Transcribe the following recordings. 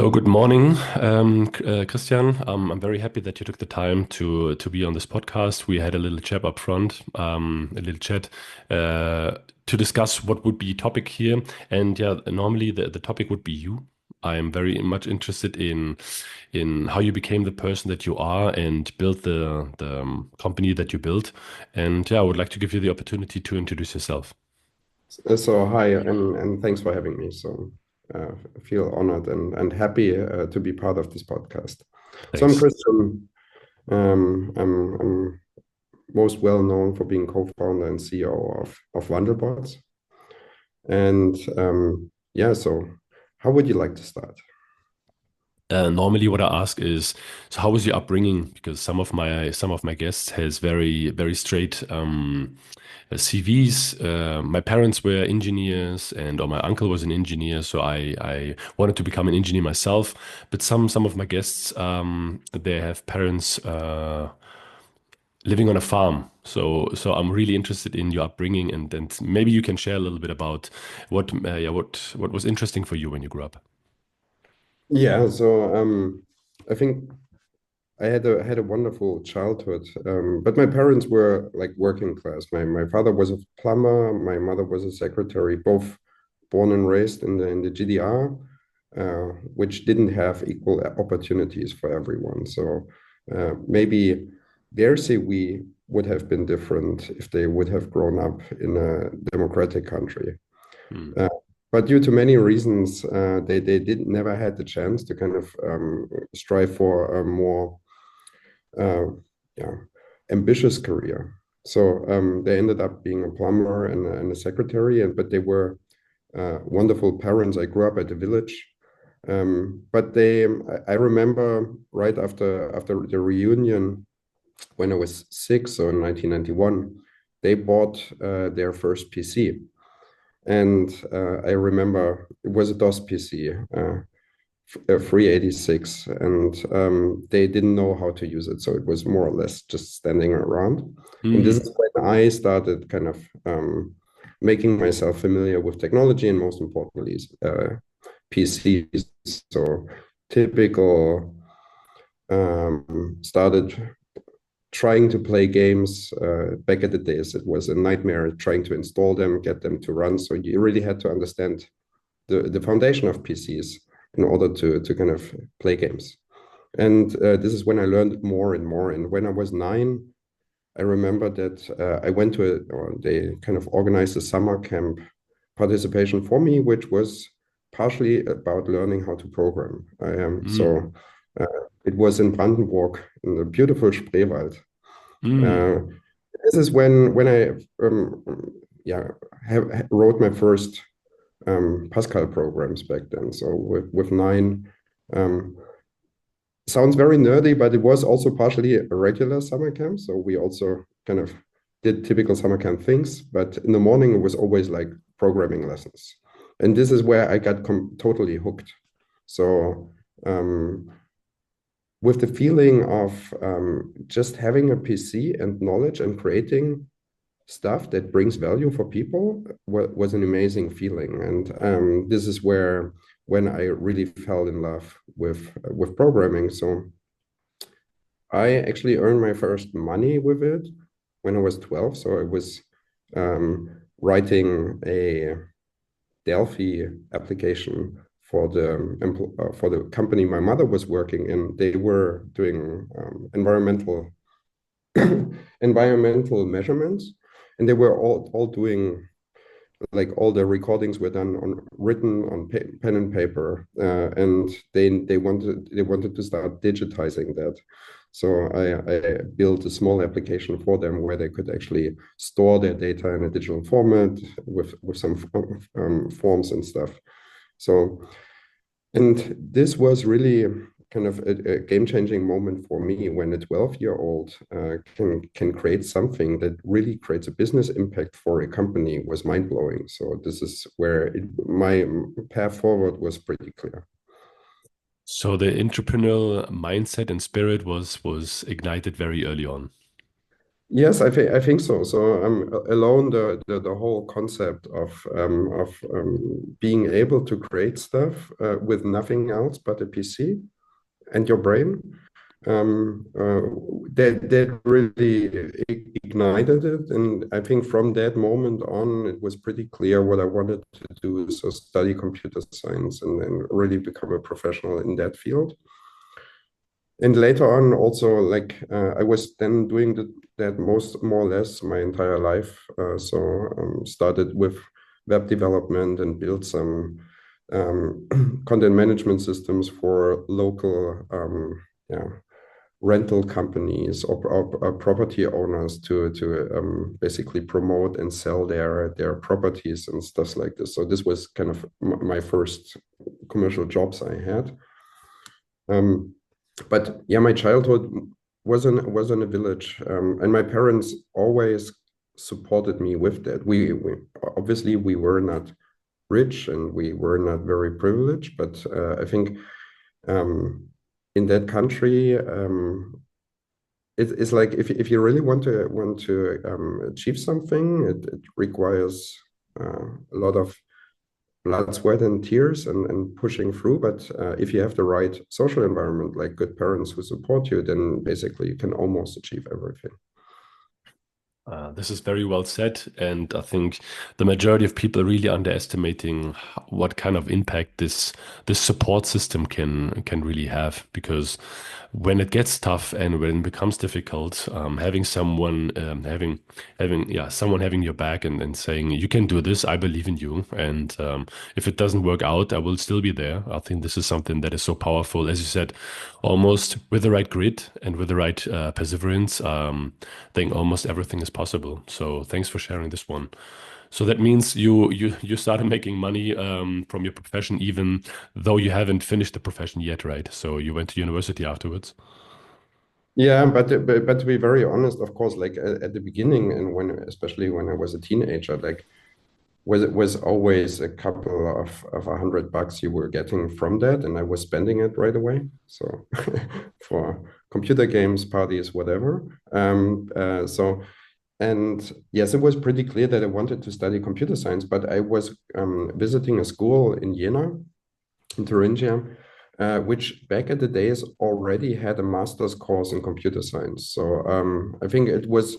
So good morning, Christian. I'm very happy that you took the time to be on this podcast. We had a little chat up front, to discuss what would be topic here. And yeah, normally the topic would be you. I am very much interested in how you became the person that you are and built the company that you built. And yeah, I would like to give you the opportunity to introduce yourself. So hi, and thanks for having me. I feel honored and happy to be part of this podcast. So I'm Thanks. Christian. I'm most well known for being co-founder and CEO of Wandelbots. And yeah, so how would you like to start? Normally, what I ask is, so how was your upbringing? Because some of my guests has very straight CVs. My parents were engineers, and or my uncle was an engineer, so I wanted to become an engineer myself. But some of my guests they have parents living on a farm. So I'm really interested in your upbringing, and maybe you can share a little bit about what was interesting for you when you grew up. Yeah, so I think I had a wonderful childhood, but my parents were like working class. My father was a plumber, my mother was a secretary, both born and raised in the GDR, which didn't have equal opportunities for everyone. So maybe dare say we would have been different if they would have grown up in a democratic country. Hmm. Uh, but due to many reasons, they did never had the chance to kind of strive for a more uh, yeah, ambitious career. So they ended up being a plumber and a secretary, but they were wonderful parents. I grew up at a village, but I remember right after the reunion when I was 6, so in 1991, they bought their first PC, and I remember it was a DOS PC. 386, and they didn't know how to use it, so it was more or less just standing around. And this Hmm. is when I started kind of making myself familiar with technology, and most importantly PCs. So typical, started trying to play games. Back at the days it was a nightmare trying to install them, get them to run, so you really had to understand the foundation of PCs in order to kind of play games. And this is when I learned more and more. And when I was 9, I remember that I went to or they kind of organized a summer camp participation for me, which was partially about learning how to program. Hmm. Uh, it was in Brandenburg, in the beautiful Spreewald. Hmm. Uh, this is when I yeah wrote my first Pascal programs back then. So with 9, um, sounds very nerdy, but it was also partially a regular summer camp. So we also kind of did typical summer camp things, but in the morning it was always like programming lessons. And this is where I got totally hooked. So with the feeling of just having a PC and knowledge and creating stuff that brings value for people was an amazing feeling. And this is where when I really fell in love with programming. So I actually earned my first money with it when I was 12. So I was writing a Delphi application for the company my mother was working in. They were doing environmental measurements, and they were all doing, like, all the recordings were done on written on pen and paper, and they wanted to start digitizing that. So I built a small application for them where they could actually store their data in a digital format with some forms and stuff. So, and this was really kind of a game-changing moment for me when a 12-year-old can create something that really creates a business impact for a company was mind-blowing. So this is where my path forward was pretty clear. So the entrepreneurial mindset and spirit was ignited very early on. Yes, I think so. So alone the whole concept of being able to create stuff with nothing else but a PC and your brain, um, uh, that really ignited it. And I think from that moment on, it was pretty clear what I wanted to do. So study computer science and then really become a professional in that field. And later on, also like I was then doing that most more or less my entire life. Started with web development and built some content management systems for local yeah, rental companies or property owners to basically promote and sell their properties and stuff like this. So this was kind of my first commercial jobs I had. Um, but yeah, my childhood was in a village, and my parents always supported me with that. We obviously we were not rich and we were not very privileged, but I think um, in that country, it's like if you really want to achieve something, it requires a lot of blood, sweat, and tears and pushing through. But if you have the right social environment, like good parents who support you, then basically you can almost achieve everything. This is very well said, and I think the majority of people are really underestimating what kind of impact this support system can really have. Because when it gets tough and when it becomes difficult, having someone someone having your back and saying you can do this, I believe in you, and if it doesn't work out, I will still be there. I think this is something that is so powerful, as you said, almost with the right grit and with the right perseverance. I think almost everything is possible. So thanks for sharing this one. So that means you started making money from your profession, even though you haven't finished the profession yet, right? So you went to university afterwards. Yeah, but to be very honest, of course, like at the beginning and when especially when I was a teenager, like was always a couple of $100 you were getting from that, and I was spending it right away. So for computer games, parties, whatever. And yes, it was pretty clear that I wanted to study computer science, but I was visiting a school in Jena, in Thuringia, which back in the days already had a master's course in computer science. So I think it was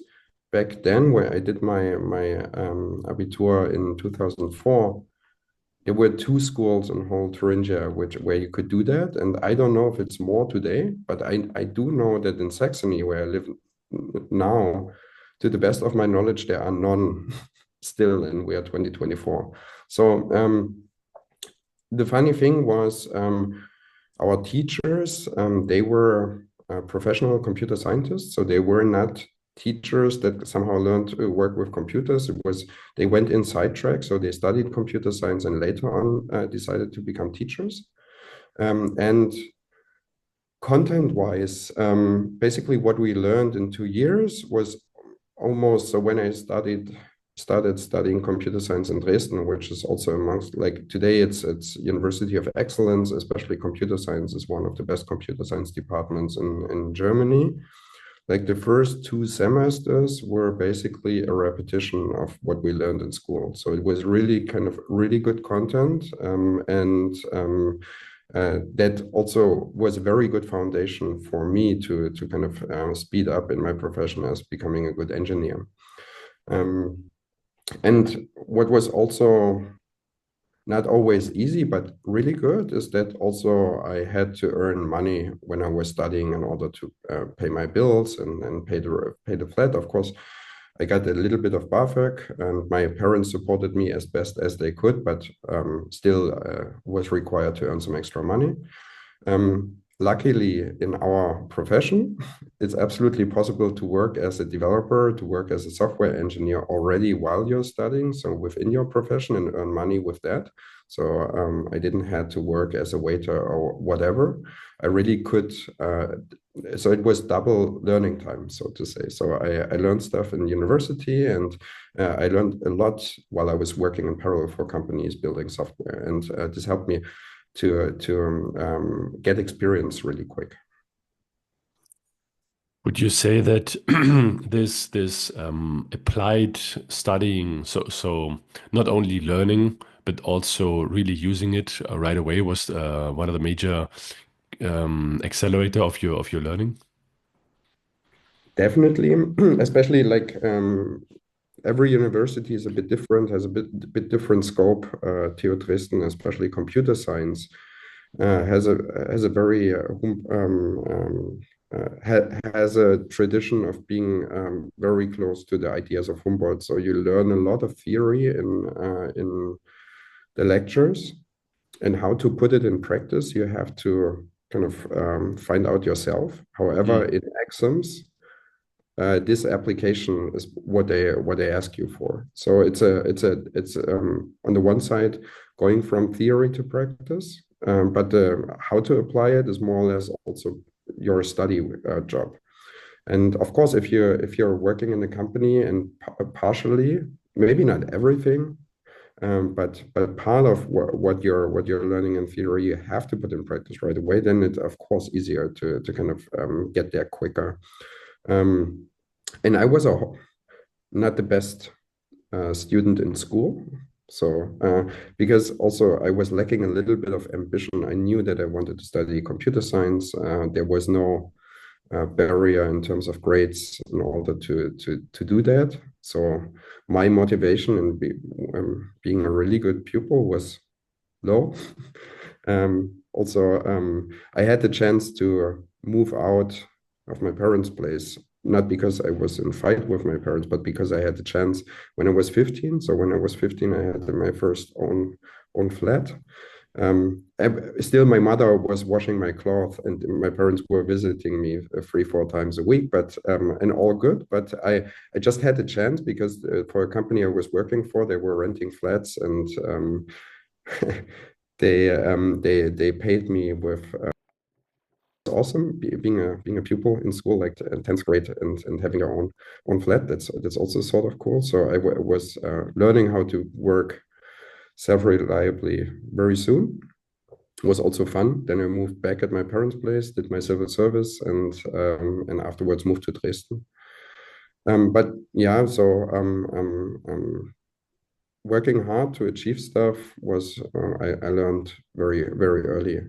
back then where I did my Abitur in 2004. There were two schools in whole Thuringia where you could do that, and I don't know if it's more today, but I do know that in Saxony, where I live now, to the best of my knowledge, there are none still, and we are 2024. So the funny thing was our teachers, they were professional computer scientists, so they were not teachers that somehow learned to work with computers. It was they went in sidetrack, so they studied computer science and later on decided to become teachers. And content-wise, basically what we learned in 2 years was almost so when I started studying computer science in Dresden, which is also amongst like today it's University of Excellence, especially computer science is one of the best computer science departments in Germany. Like the first 2 semesters were basically a repetition of what we learned in school. So it was really kind of really good content. That also was a very good foundation for me to kind of speed up in my profession as becoming a good engineer. Um, and what was also not always easy, but really good is that also I had to earn money when I was studying in order to pay my bills and pay the flat. Of course, I got a little bit of BAföG, and my parents supported me as best as they could, but still was required to earn some extra money. Luckily, in our profession, it's absolutely possible to work as a developer, to work as a software engineer already while you're studying, so within your profession and earn money with that. So I didn't have to work as a waiter or whatever. I really could. So it was double learning time, so to say. So I learned stuff in university, and I learned a lot while I was working in parallel for companies building software, and this helped me to get experience really quick. Would you say that this applied studying, so not only learning but also really using it right away was one of the major accelerator of your learning? Definitely, especially like every university is a bit different, has a bit different scope. TU Dresden, especially computer science, has a very has a tradition of being very close to the ideas of Humboldt. So you learn a lot of theory in the lectures, and how to put it in practice, you have to kind of find out yourself. However, Mm, in exams, this application is what they ask you for. So it's on the one side going from theory to practice, but how to apply it is more or less also your study job. And of course, if you're working in a company and partially, maybe not everything, but part of what you're learning in theory, you have to put in practice right away. Then it's of course easier to kind of get there quicker. Um, and I was not the best student in school. So, because also I was lacking a little bit of ambition, I knew that I wanted to study computer science. There was no barrier in terms of grades in order to do that. So, my motivation in being a really good pupil was low. Also, I had the chance to move out of my parents' place, not because I was in fight with my parents, but because I had the chance when I was 15. So when I was 15, I had my first own flat. Still, my mother was washing my clothes, and my parents were visiting me 3, 4 times a week. But and all good. But I just had the chance because for a company I was working for, they were renting flats, and they paid me with awesome being a pupil in school like 10th grade and having our own flat. That's also sort of cool. So I was learning how to work self-reliably very soon. It was also fun. Then I moved back at my parents' place, did my civil service, and afterwards moved to Dresden. But yeah, so working hard to achieve stuff was I learned very early.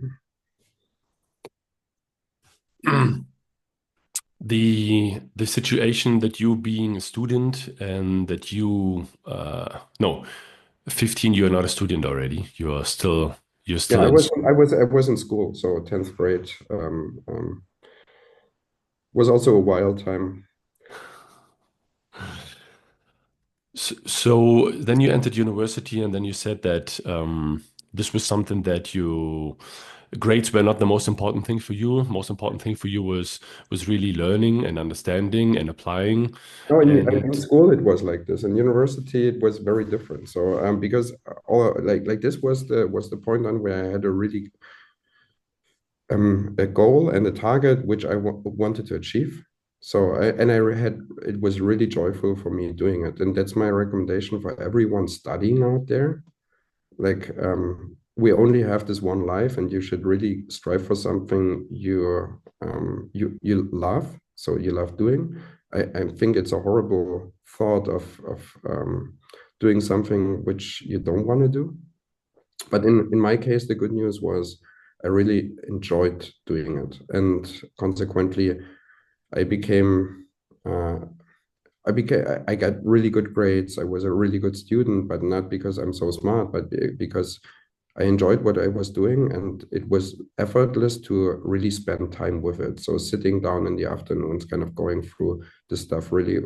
the situation that you being a student and that you no 15 you're not a student already you're Yeah, still in I was in school, so 10th grade was also a wild time. so then you entered university and then you said that this was something that you grades were not the most important thing for you. Most important thing for you was really learning and understanding and applying. No, in And school it was like this. In university it was very different. So because all like this was the point on where I had a really a goal and a target which I wanted to achieve. So I had it was really joyful for me doing it, and that's my recommendation for everyone studying out there. Like we only have this one life, and you should really strive for something you love. So you love doing. I think it's a horrible thought of doing something which you don't want to do. But in my case, the good news was I really enjoyed doing it, and consequently, I became. I got really good grades. I was a really good student, but not because I'm so smart, but because I enjoyed what I was doing, and it was effortless to really spend time with it. So sitting down in the afternoons, kind of going through the stuff, really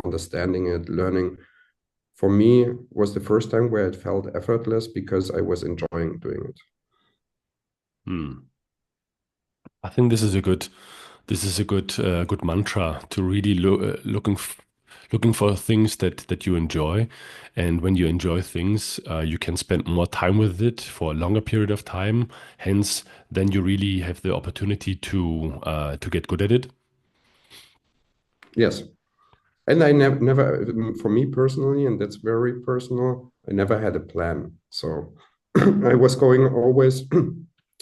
understanding it, learning. For me, was the first time where it felt effortless because I was enjoying doing it. hmm, I think this is a good mantra to really looking for things that you enjoy, and when you enjoy things, you can spend more time with it for a longer period of time. Hence, then you really have the opportunity to get good at it. Yes, and I never, for me personally, and that's very personal, I never had a plan. So I was going always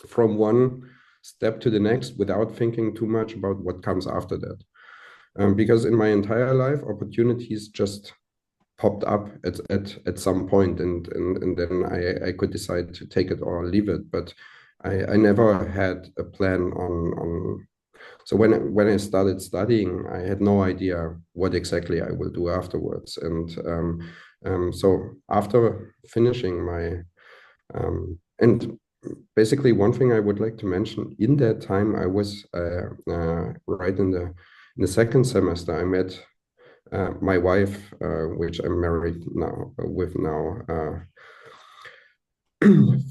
from one step to the next without thinking too much about what comes after that. because in my entire life, opportunities just popped up at some point, and then I could decide to take it or leave it. But I never had a plan on. So when I started studying, I had no idea what exactly I will do afterwards. And so after finishing my and basically one thing I would like to mention, in that time I was right in the second semester, I met my wife, which I'm married now with now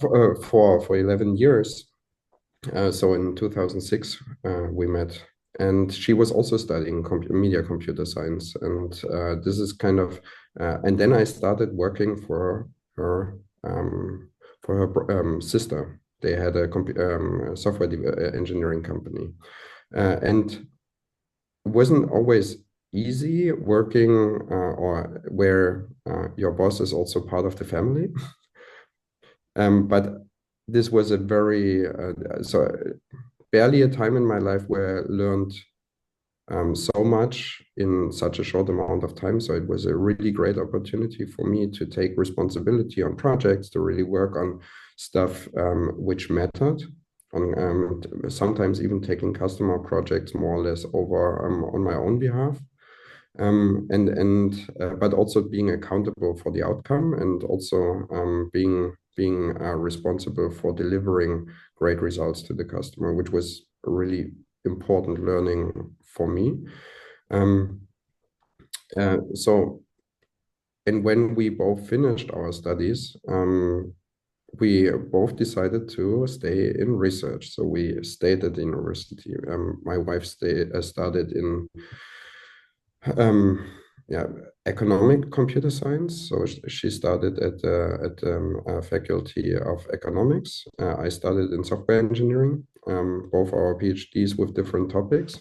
for 11 years. So in 2006, we met, and she was also studying media computer science. And this is kind of, and then I started working her, for her sister. They had a software engineering company, and it wasn't always easy working or where your boss is also part of the family. But this was a very so barely a time in my life where I learned so much in such a short amount of time. So it was a really great opportunity for me to take responsibility on projects, to really work on stuff which mattered, on sometimes even taking customer projects more or less over on my own behalf. But also being accountable for the outcome, and also being responsible for delivering great results to the customer, which was a really important learning for me. Um, so, and when we both finished our studies, we both decided to stay in research. So we stayed at the university. My wife started in yeah, economic computer science. So she started at faculty of economics. I started in software engineering, both our PhDs with different topics.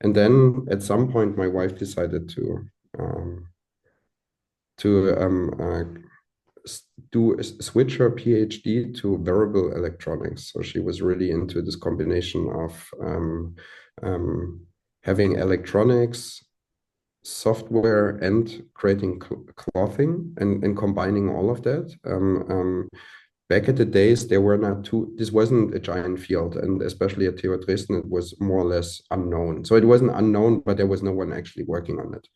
And then at some point, my wife decided to switch her PhD to wearable electronics. So she was really into this combination of having electronics, software, and creating clothing, and combining all of that. Back at the days, there were not this wasn't a giant field, and especially at TU Dresden, it was more or less unknown. So it wasn't unknown, but there was no one actually working on it.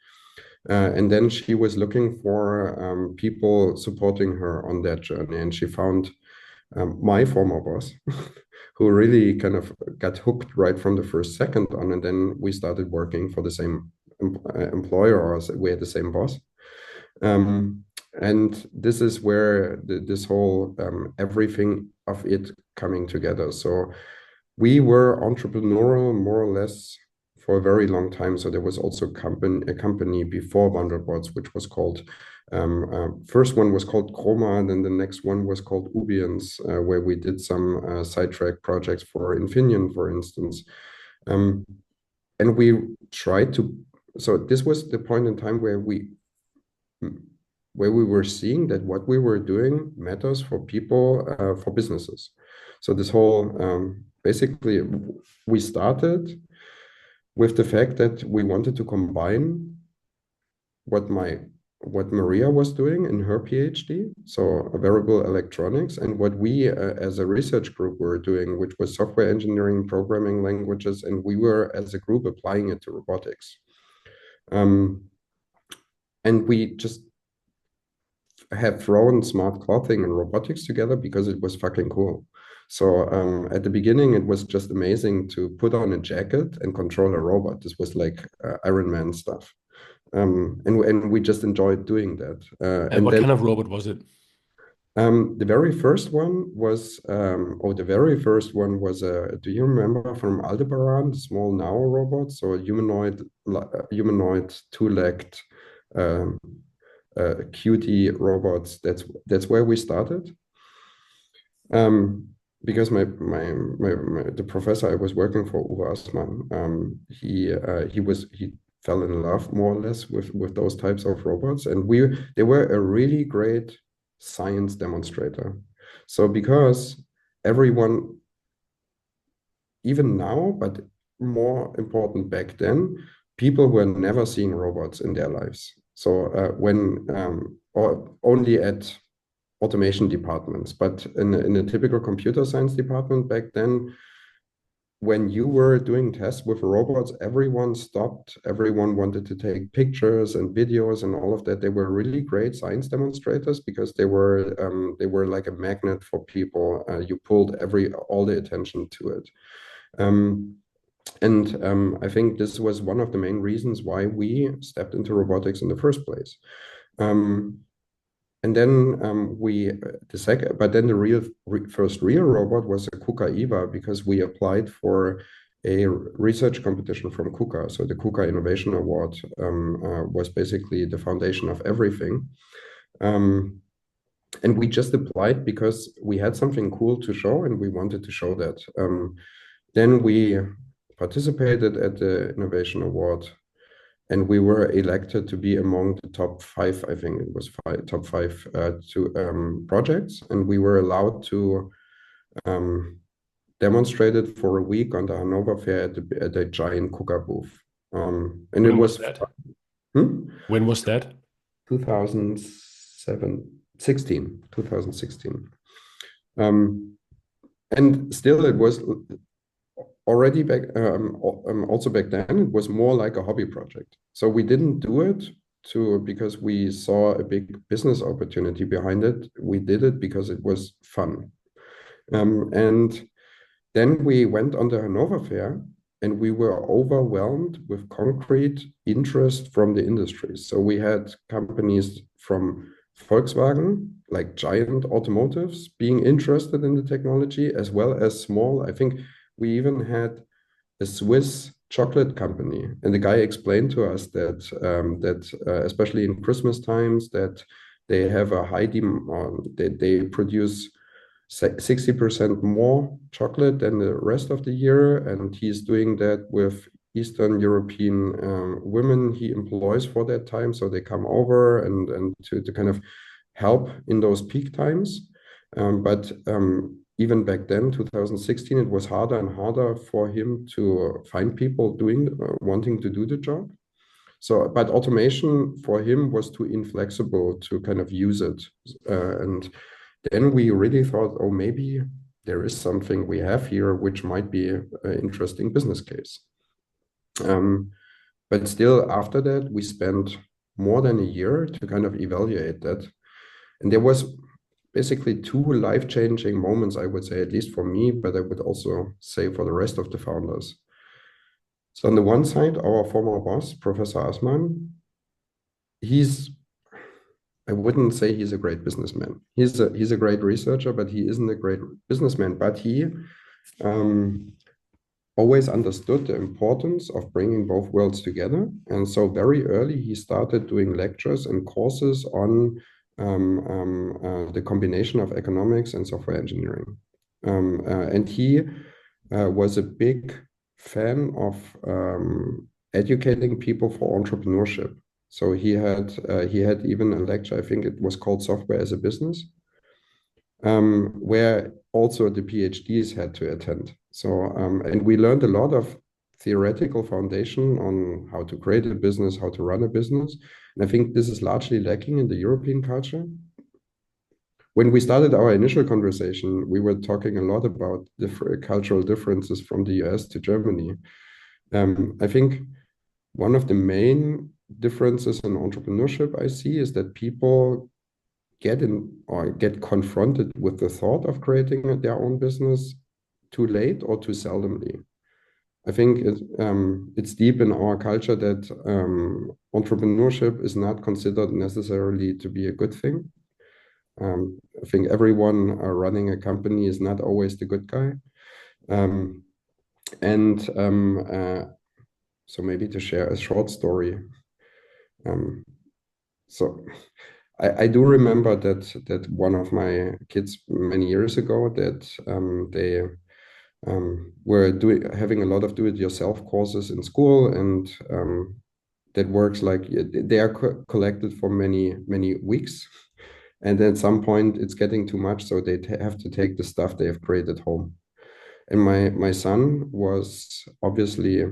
And then she was looking for people supporting her on that journey, and she found my former boss, who really kind of got hooked right from the first second on, and then we started working for the same employer, or we had the same boss. And this is where this whole everything of it coming together. So we were entrepreneurial more or less for a very long time. So there was also a company before Wandelbots, which was called, first one was called Chroma, and then the next one was called Ubians, where we did some sidetrack projects for Infineon, for instance. And we tried to, so this was the point in time where we were seeing that what we were doing matters for people, for businesses. So this whole, basically, we started with the fact that we wanted to combine what Maria was doing in her PhD, so wearable electronics, and what we as a research group were doing, which was software engineering, programming languages, and we were as a group applying it to robotics. And we just have thrown smart clothing and robotics together because it was fucking cool. So at the beginning, it was just amazing to put on a jacket and control a robot. This was like Iron Man stuff. And we just enjoyed doing that. And what kind of robot was it? The very first one was, do you remember from Aldebaran, the small Now robot? So a humanoid two-legged QT robots. That's where we started. Because the professor I was working for, Uwe Astmann, he fell in love more or less with those types of robots, and they were a really great science demonstrator. So because everyone, even now, but more important back then, people were never seeing robots in their lives. So or only at automation departments, but in a typical computer science department back then, when you were doing tests with robots, everyone stopped. Everyone wanted to take pictures and videos and all of that. They were really great science demonstrators because they were like a magnet for people. You pulled all the attention to it. Um, and I think this was one of the main reasons why we stepped into robotics in the first place. Um, and then but then the first real robot was a KUKA EVA because we applied for a research competition from KUKA. So the KUKA Innovation Award was basically the foundation of everything. And we just applied because we had something cool to show and we wanted to show that. Then we participated at the Innovation Award and we were elected to be among the top 5, I think it was top 5 projects. And we were allowed to demonstrate it for a week on the Hanover Fair at the giant KUKA booth. And it When was was that? hmm? When was that? 2016. And still it was already also back then, it was more like a hobby project. So we didn't do it because we saw a big business opportunity behind it. We did it because it was fun. And then we went on the Hanover Fair and we were overwhelmed with concrete interest from the industry. So we had companies from Volkswagen, like giant automotives, being interested in the technology, as well as small. I think we even had a Swiss chocolate company, and the guy explained to us that especially in Christmas times, that they have a high demand. They produce 60% more chocolate than the rest of the year, and he's doing that with Eastern European women he employs for that time, so they come over and to kind of help in those peak times. But even back then, 2016, it was harder and harder for him to find people wanting to do the job. So, but automation for him was too inflexible to kind of use it. And then we really thought, oh, maybe there is something we have here which might be an interesting business case. But still, after that, we spent more than a year to kind of evaluate that. And there was basically 2 life-changing moments, I would say, at least for me, but I would also say for the rest of the founders. So on the one side, our former boss, Professor Assmann, I wouldn't say he's a great businessman. He's a great researcher, but he isn't a great businessman. But he always understood the importance of bringing both worlds together. And so very early, he started doing lectures and courses on the combination of economics and software engineering. And he was a big fan of educating people for entrepreneurship. So he had even a lecture, I think it was called Software as a Business, where also the PhDs had to attend. So and we learned a lot of theoretical foundation on how to create a business, how to run a business. And I think this is largely lacking in the European culture. When we started our initial conversation, we were talking a lot about different cultural differences from the US to Germany. I think one of the main differences in entrepreneurship I see is that people get confronted with the thought of creating their own business too late or too seldomly. I think it's deep in our culture that entrepreneurship is not considered necessarily to be a good thing. I think everyone running a company is not always the good guy. So maybe to share a short story. So I do remember that one of my kids many years ago that they were having a lot of do-it-yourself courses in school, and that works like they are collected for many weeks, and at some point it's getting too much, so they have to take the stuff they have created home. And my son was obviously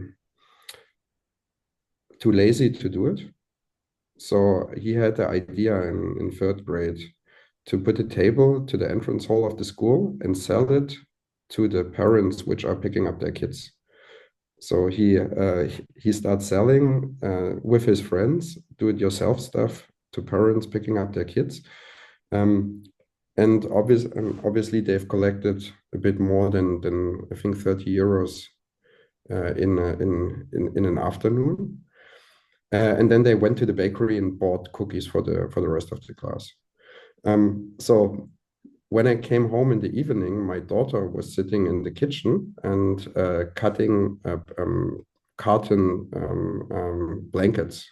too lazy to do it. So he had the idea in third grade to put a table to the entrance hall of the school and sell it to the parents which are picking up their kids. So he starts selling with his friends do-it-yourself stuff to parents picking up their kids. And obviously they've collected a bit more than I think 30 euros in an afternoon. And then they went to the bakery and bought cookies for the rest of the class. So when I came home in the evening, my daughter was sitting in the kitchen and cutting carton blankets.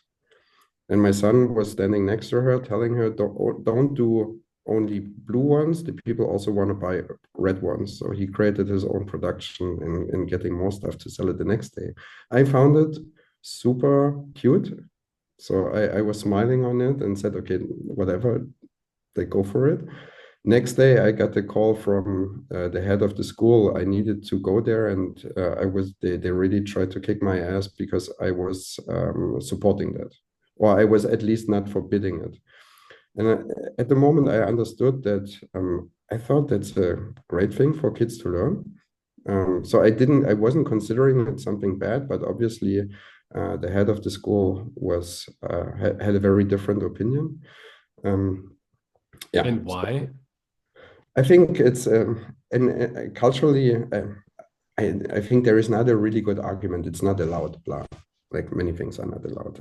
And my son was standing next to her, telling her, don't do only blue ones. The people also want to buy red ones. So he created his own production in getting more stuff to sell it the next day. I found it super cute. So I was smiling on it and said, okay, whatever, they go for it. Next day, I got a call from the head of the school. I needed to go there, and they really tried to kick my ass because I was supporting that, or I was at least not forbidding it. And at the moment, I understood that I thought that's a great thing for kids to learn. So I wasn't considering it something bad, but obviously, the head of the school had a very different opinion. Yeah. And why? I think it's and culturally, I think there is not a really good argument. It's not allowed, blah. Like many things are not allowed.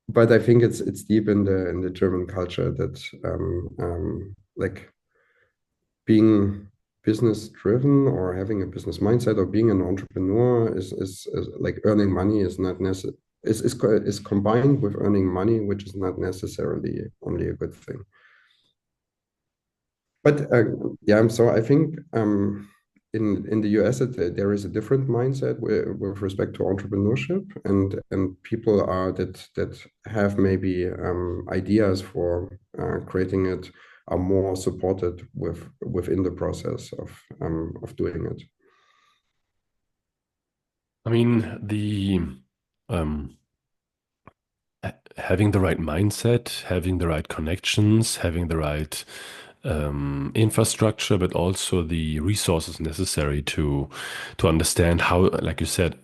But I think it's deep in the German culture that like being business driven or having a business mindset or being an entrepreneur is like earning money is not necessary. Is combined with earning money, which is not necessarily only a good thing. But yeah, so I think in the US there is a different mindset with respect to entrepreneurship, and people are that have maybe ideas for creating it are more supported within the process of doing it. I mean, the um, having the right mindset, having the right connections, having the right infrastructure, but also the resources necessary to understand how, like you said,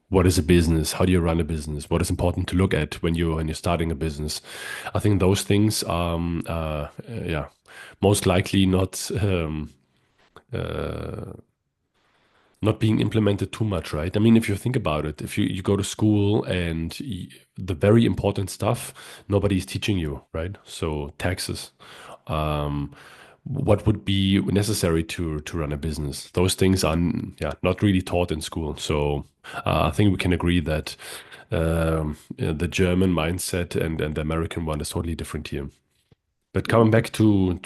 what is a business? How do you run a business? What is important to look at when you're starting a business? I think those things yeah, most likely uh, not being implemented too much, right? I mean, if you think about it, if you go to school and the very important stuff, nobody's teaching you, right? So taxes, um, what would be necessary to run a business? Those things are, yeah, not really taught in school. So I think we can agree that the German mindset and the American one is totally different here. But coming back to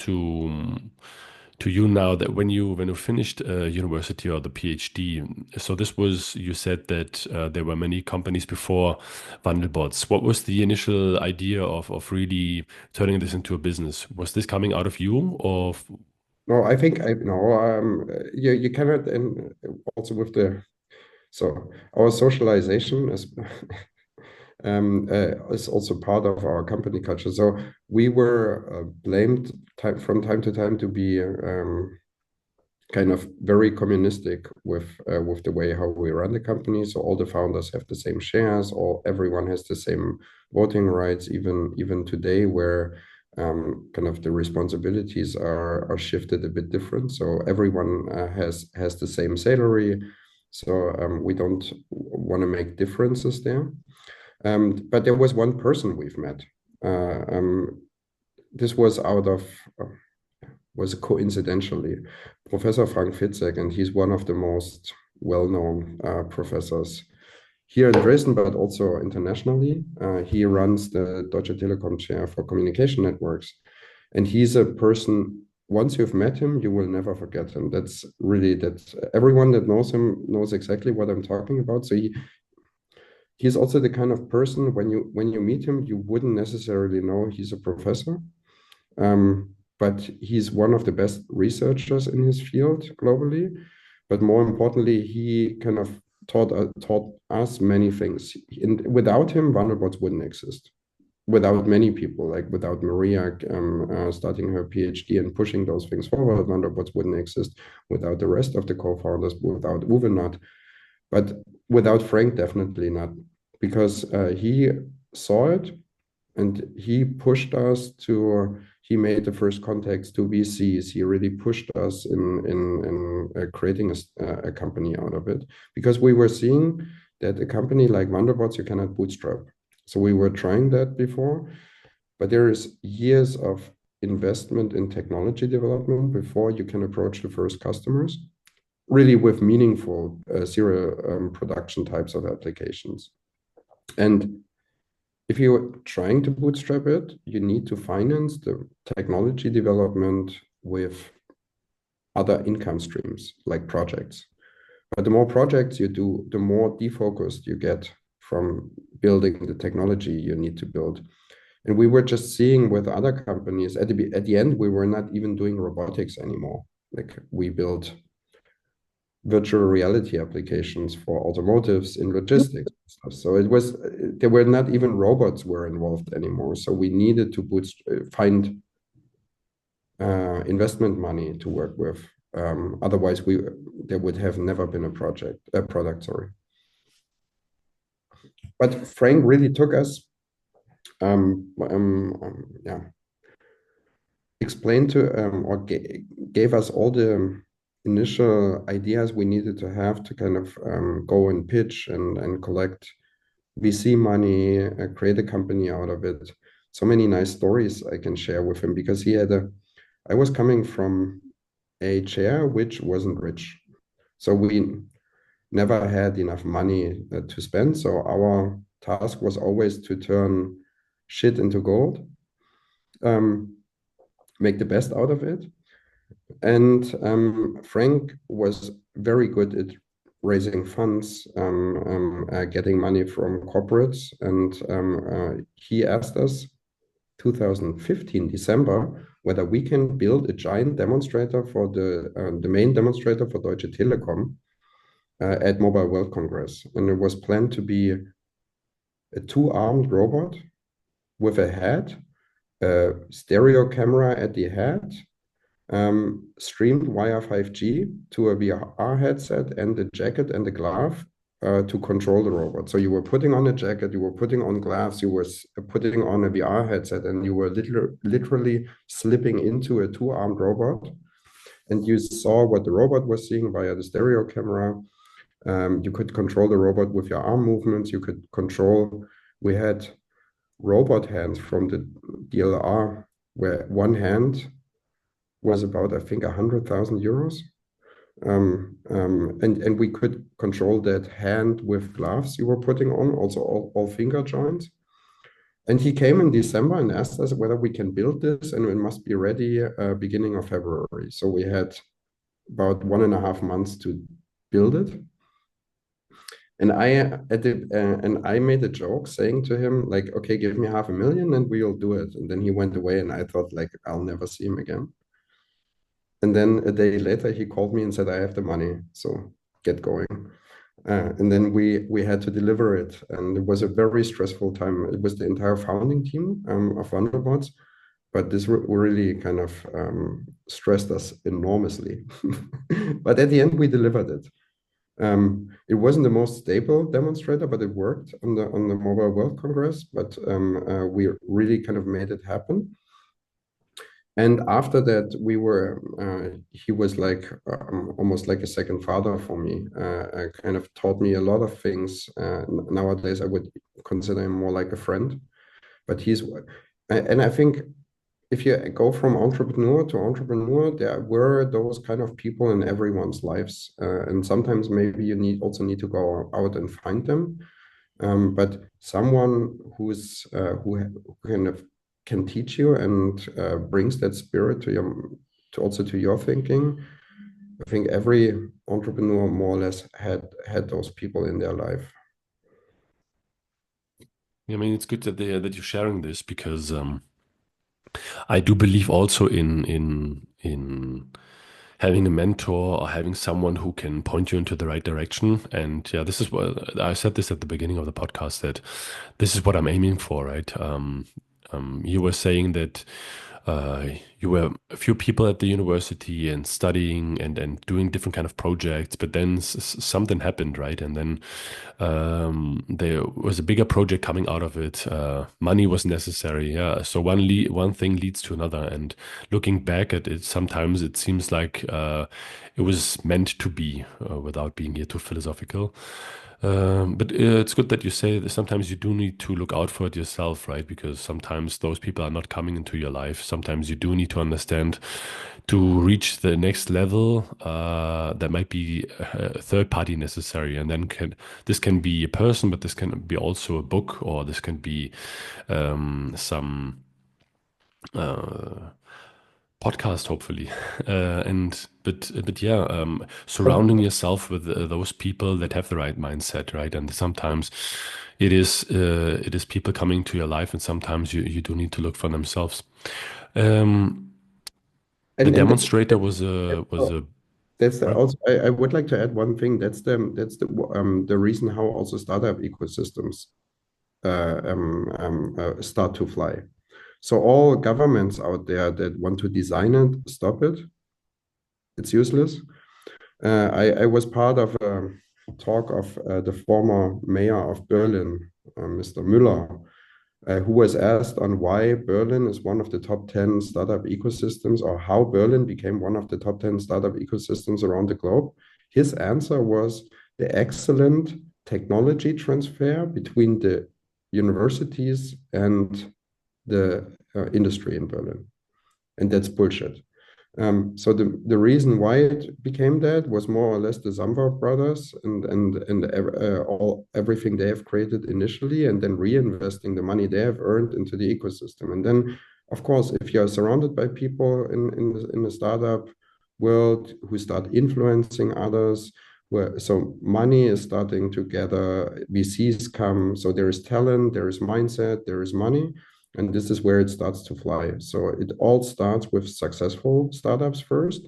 you now, that when you finished university or the PhD, so this was, you said that there were many companies before Wandelbots. What was the initial idea of really turning this into a business? Was this coming out of you or No, I think I no. You cannot, and also with the so our socialization is also part of our company culture. So we were blamed from time to time to be kind of very communistic with the way how we run the company. So all the founders have the same shares, or everyone has the same voting rights, even today, where kind of the responsibilities are shifted a bit different. So everyone has the same salary. So we don't want to make differences there. But there was one person we've met. This was was coincidentally Professor Frank Fitzek, and he's one of the most well-known professors here in Dresden, but also internationally. He runs the Deutsche Telekom chair for communication networks, and he's a person. Once you've met him, you will never forget him. That's everyone that knows him knows exactly what I'm talking about. So he's also the kind of person when you meet him, you wouldn't necessarily know he's a professor. But he's one of the best researchers in his field globally. But more importantly, he kind of taught us many things. Without him, Wandelbots wouldn't exist. Without many people, like without Maria starting her PhD and pushing those things forward, Wandelbots wouldn't exist. Without the rest of the co-founders, without Uwe not, but without Frank, definitely not, because he saw it and he pushed us to. He made the first contacts to VCs. He really pushed us in creating a company out of it, because we were seeing that a company like Wanderbots you cannot bootstrap. So we were trying that before, but there is years of investment in technology development before you can approach the first customers, really with meaningful serial production types of applications. And if you're trying to bootstrap it, you need to finance the technology development with other income streams like projects. But the more projects you do, the more defocused you get from building the technology you need to build. And we were just seeing with other companies at the end, we were not even doing robotics anymore. Like we built virtual reality applications for automotives in logistics and stuff. So it was, there were not even robots were involved anymore. So we needed to find investment money to work with. Otherwise, there would have never been a product, sorry. But Frank really took us, yeah, explained to or gave us all the initial ideas we needed to have to kind of go and pitch and collect VC money, create a company out of it. So many nice stories I can share with him, because I was coming from a chair which wasn't rich. So we never had enough money to spend. So our task was always to turn shit into gold, make the best out of it. And Frank was very good at raising funds, getting money from corporates. And he asked us 2015 December whether we can build a giant demonstrator for the main demonstrator for Deutsche Telekom at Mobile World Congress. And it was planned to be a two-armed robot with a head, a stereo camera at the head, streamed via 5G to a VR headset and a jacket and a glove to control the robot. So you were putting on a jacket, you were putting on gloves, you were putting on a VR headset, and you were literally slipping into a two-armed robot. And you saw what the robot was seeing via the stereo camera. You could control the robot with your arm movements. You could control, we had robot hands from the DLR, where one hand was about, I think, 100,000 euros. And we could control that hand with gloves you were putting on, also all finger joints. And he came in December and asked us whether we can build this, and it must be ready beginning of February. So we had about 1.5 months to build it. And I made a joke saying to him, like, okay, give me 500,000 and we'll do it. And then he went away, and I thought, like, I'll never see him again. And then a day later, he called me and said, I have the money, so get going. And then we had to deliver it. And it was a very stressful time. It was the entire founding team of Wandelbots, but this really kind of stressed us enormously. But at the end, we delivered it. It wasn't the most stable demonstrator, but it worked on the Mobile World Congress. But we really kind of made it happen. And after that, he was like almost like a second father for me. Kind of taught me a lot of things. Nowadays, I would consider him more like a friend. But and I think if you go from entrepreneur to entrepreneur, there were those kind of people in everyone's lives. And sometimes maybe you also need to go out and find them. But someone who kind of can teach you and brings that spirit to your thinking. I think every entrepreneur more or less had those people in their life. I mean, it's good that you're sharing this, because I do believe also in having a mentor or having someone who can point you into the right direction. And yeah, this is what I said this at the beginning of the podcast, that this is what I'm aiming for, right? You were saying that uh, you were a few people at the university and studying and doing different kind of projects, but then something happened, right? And then there was a bigger project coming out of it. Money was necessary, yeah. So one thing leads to another, and looking back at it, sometimes it seems like it was meant to be, without being here too philosophical. But it's good that you say that sometimes you do need to look out for it yourself, right? Because sometimes those people are not coming into your life. Sometimes you do need to understand to reach the next level. There might be a third party necessary, and then this can be a person, but this can be also a book, or this can be some podcast, hopefully. But yeah, But surrounding yourself with those people that have the right mindset, right? And sometimes it is people coming to your life, and sometimes you do need to look for themselves. Um, the and demonstrator was that's a that's the sorry. also I would like to add one thing. That's the reason how also startup ecosystems start to fly. So all governments out there that want to design it, stop it. It's useless. I was part of a talk of the former mayor of Berlin, Mr. Müller, who was asked on why Berlin is one of the top 10 startup ecosystems, or how Berlin became one of the top 10 startup ecosystems around the globe. His answer was the excellent technology transfer between the universities and the industry in Berlin. And that's bullshit. So the reason why it became that was more or less the Zumwalt brothers and everything they have created initially, and then reinvesting the money they have earned into the ecosystem. And then, of course, if you are surrounded by people in the startup world who start influencing others, so money is starting to gather, VCs come, so there is talent, there is mindset, there is money. And this is where it starts to fly. So it all starts with successful startups first,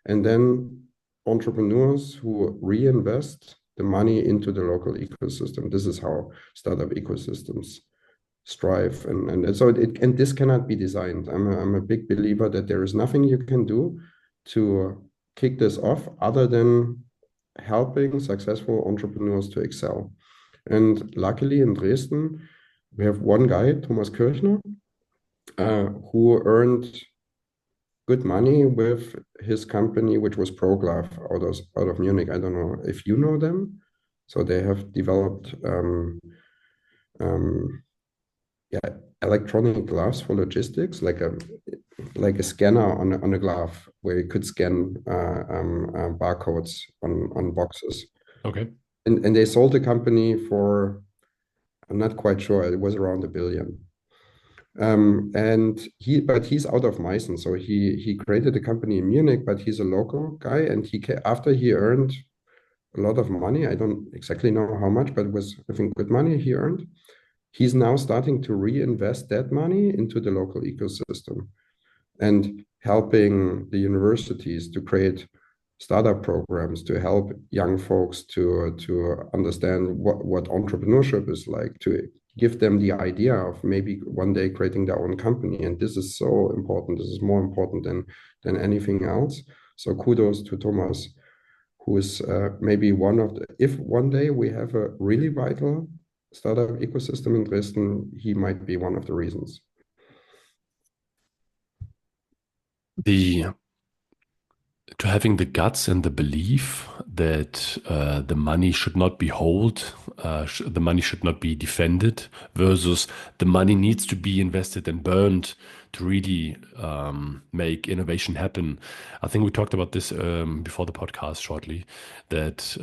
and then entrepreneurs who reinvest the money into the local ecosystem. This is how startup ecosystems strive. And this cannot be designed. I'm a big believer that there is nothing you can do to kick this off other than helping successful entrepreneurs to excel. And luckily in Dresden, we have one guy, Thomas Kirchner, who earned good money with his company, which was ProGlove out of Munich. I don't know if you know them. So they have developed um, yeah, electronic gloves for logistics, like a scanner on a glove where you could scan barcodes on boxes. Okay. And they sold the company for, I'm not quite sure, it was around 1 billion. But he's out of Meissen, so he created a company in Munich, but he's a local guy, and after he earned a lot of money, I don't exactly know how much, but it was, I think, good money he earned. He's now starting to reinvest that money into the local ecosystem and helping the universities to create startup programs to help young folks to understand what entrepreneurship is like, to give them the idea of maybe one day creating their own company. And this is so important. This is more important than anything else. So kudos to Thomas, who is maybe one of the, if one day we have a really vital startup ecosystem in Dresden, he might be one of the reasons. The to having the guts and the belief that the money should not be held, the money should not be defended, versus the money needs to be invested and burned to really make innovation happen. I think we talked about this before the podcast shortly, that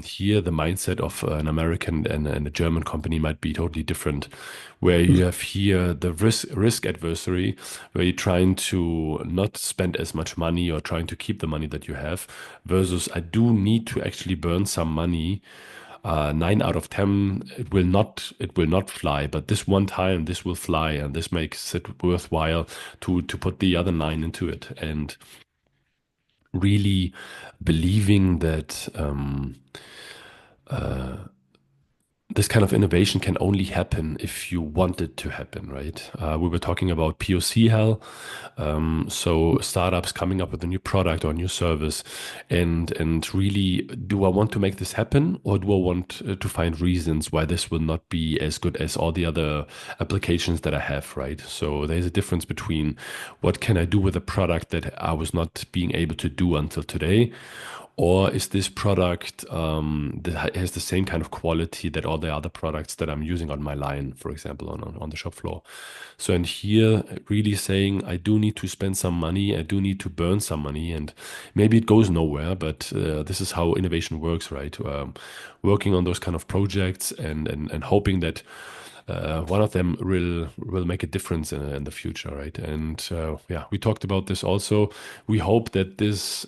here the mindset of an American and a German company might be totally different, where you have here the risk adversary, where you're trying to not spend as much money or trying to keep the money that you have, versus I do need to actually burn some money. 9 out of 10, it will not fly, but this one time this will fly, and this makes it worthwhile to put the other nine into it. And really believing that this kind of innovation can only happen if you want it to happen, right? We were talking about POC hell, so startups coming up with a new product or a new service, and really, do I want to make this happen, or do I want to find reasons why this will not be as good as all the other applications that I have, right? So there's a difference between what can I do with a product that I was not being able to do until today, or is this product that has the same kind of quality that all the other products that I'm using on my line, for example, on the shop floor? So, and here, really saying, I do need to spend some money, I do need to burn some money, and maybe it goes nowhere, but this is how innovation works, right? Working on those kind of projects and hoping that one of them will make a difference in the future, right? And yeah, we talked about this also. We hope that this.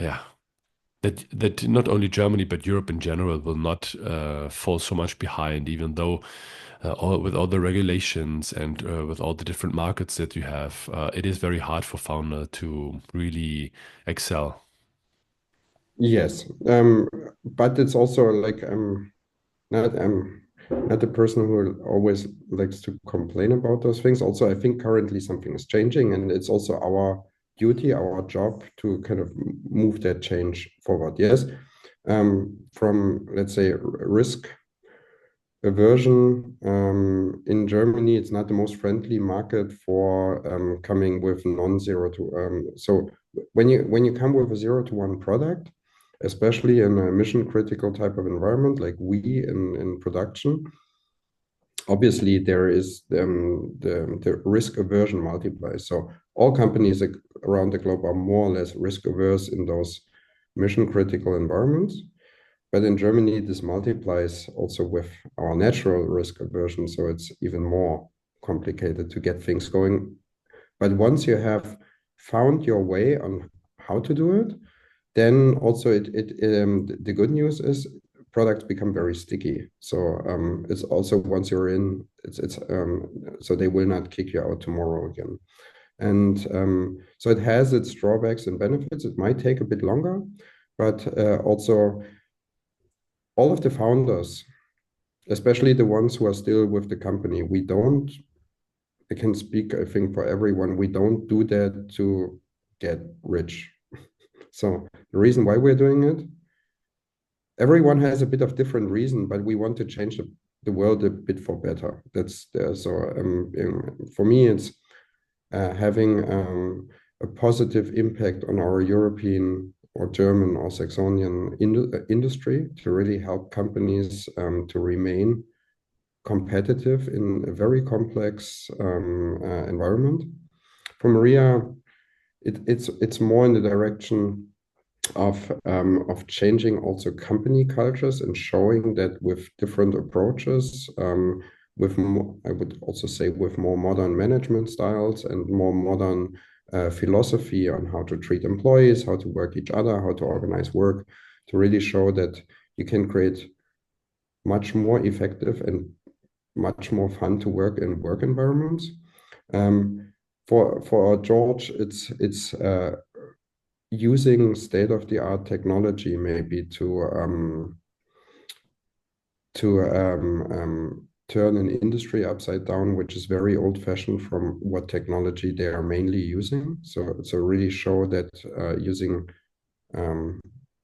Yeah, that not only Germany but Europe in general will not fall so much behind, even though with all the regulations and with all the different markets that you have, it is very hard for founder to really excel. Yes, but it's also like I'm not the person who always likes to complain about those things. Also, I think currently something is changing, and it's also our duty, our job to kind of move that change forward. Yes, from let's say risk aversion in Germany, it's not the most friendly market for coming with non-zero to. So when you come with a 0 to 1 product, especially in a mission critical type of environment like we in production, obviously there is the risk aversion multiplies. So all companies around the globe are more or less risk averse in those mission critical environments. But in Germany, this multiplies also with our natural risk aversion. So it's even more complicated to get things going. But once you have found your way on how to do it, then also the good news is products become very sticky. So it's also once you're in, it's so they will not kick you out tomorrow again. And so it has its drawbacks and benefits. It might take a bit longer, but also all of the founders, especially the ones who are still with the company, I can speak, I think, for everyone, we don't do that to get rich. So the reason why we're doing it, everyone has a bit of different reason, but we want to change the world a bit for better. That's there. So for me, it's having a positive impact on our European or German or Saxonian industry to really help companies to remain competitive in a very complex environment. For Maria, it's more in the direction of changing also company cultures and showing that with different approaches, with more, I would also say with more modern management styles and more modern philosophy on how to treat employees, how to work each other, how to organize work, to really show that you can create much more effective and much more fun to work in work environments. For George, it's using state-of-the-art technology maybe to turn an industry upside down, which is very old-fashioned from what technology they are mainly using. So really show that using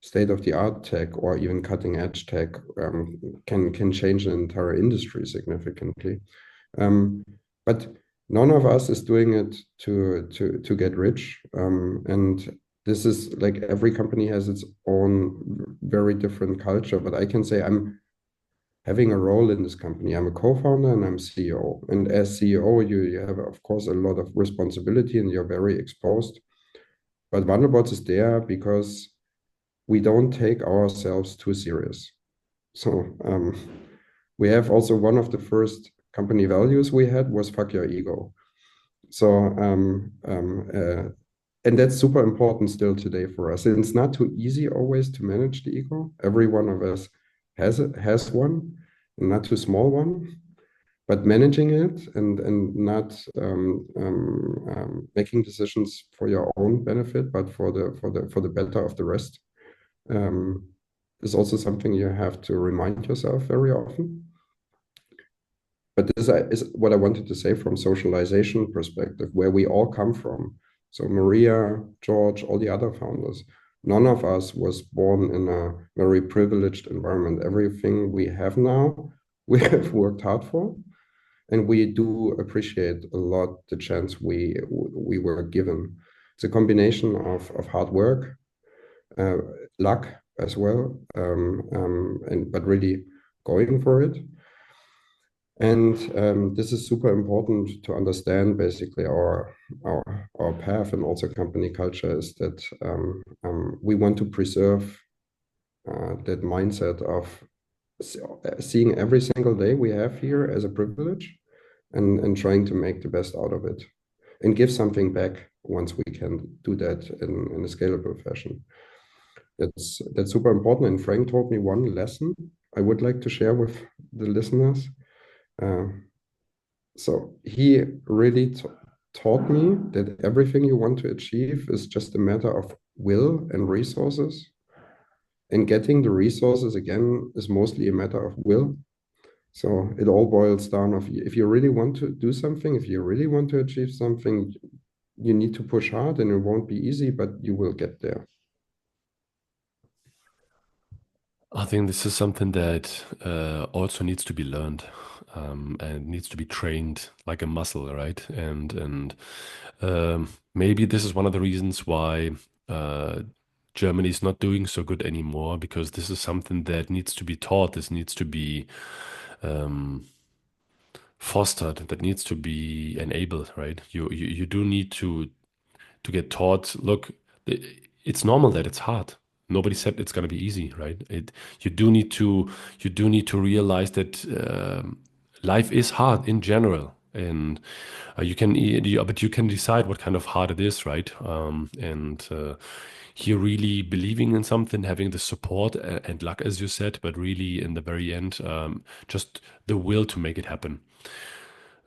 state-of-the-art tech or even cutting-edge tech can change an entire industry significantly. But none of us is doing it to get rich. And this is like every company has its own very different culture. But I can say I'm having a role in this company. I'm a co-founder and I'm CEO. And as CEO, you have, of course, a lot of responsibility and you're very exposed. But Wandelbots is there because we don't take ourselves too serious. So we have also one of the first company values we had was fuck your ego. So and that's super important still today for us. And it's not too easy always to manage the ego. Every one of us has one, and not too small one. but managing it and not making decisions for your own benefit, but for the better of the rest, um, is also something you have to remind yourself very often. But this is what I wanted to say from socialization perspective, where we all come from. So Maria, George, all the other founders, none of us was born in a very privileged environment. Everything we have now, we have worked hard for, and we do appreciate a lot the chance we were given. It's a combination of hard work, uh, luck as well, and but really going for it. And this is super important to understand basically our path and also company culture is that we want to preserve that mindset of seeing every single day we have here as a privilege and trying to make the best out of it and give something back once we can do that in a scalable fashion. That's super important. And Frank told me one lesson I would like to share with the listeners. So he really taught me that everything you want to achieve is just a matter of will and resources. And getting the resources again is mostly a matter of will. So it all boils down of if you really want to do something, if you really want to achieve something, you need to push hard and it won't be easy, but you will get there. I think this is something that also needs to be learned and needs to be trained like a muscle, right? And maybe this is one of the reasons why Germany is not doing so good anymore, because this is something that needs to be taught. This needs to be um, fostered. That needs to be enabled, right? You do need to get taught. Look, it's normal that it's hard. Nobody said it's going to be easy, right? You do need to realize that life is hard in general, and but you can decide what kind of hard it is, right? And here, really believing in something, having the support and luck, as you said, but really in the very end, just the will to make it happen.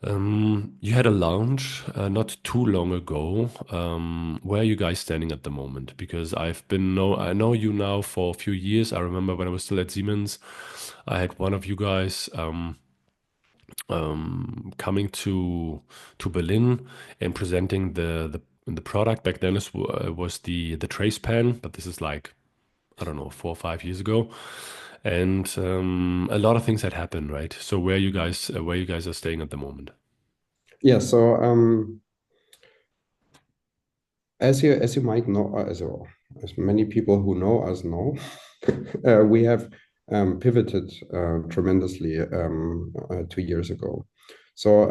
You had a launch not too long ago. Where are you guys standing at the moment? Because I know you now for a few years. I remember when I was still at Siemens, I had one of you guys coming to Berlin and presenting the product. Back then, it was the trace pan, but this is like, I don't know, 4 or 5 years ago. And a lot of things had happened, right? So where you guys are staying at the moment? Yeah, so as you might know, as many people who know us know, we have pivoted tremendously 2 years ago. So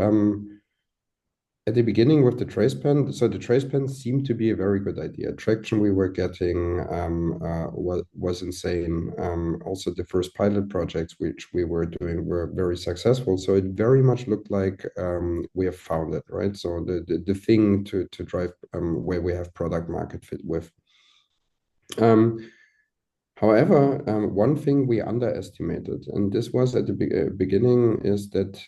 at the beginning with the trace pen, so the trace pen seemed to be a very good idea. Traction we were getting was insane. Also, the first pilot projects which we were doing were very successful. So it very much looked like we have found it, right? So the thing to drive where we have product market fit with. However, one thing we underestimated, and this was at the beginning, is that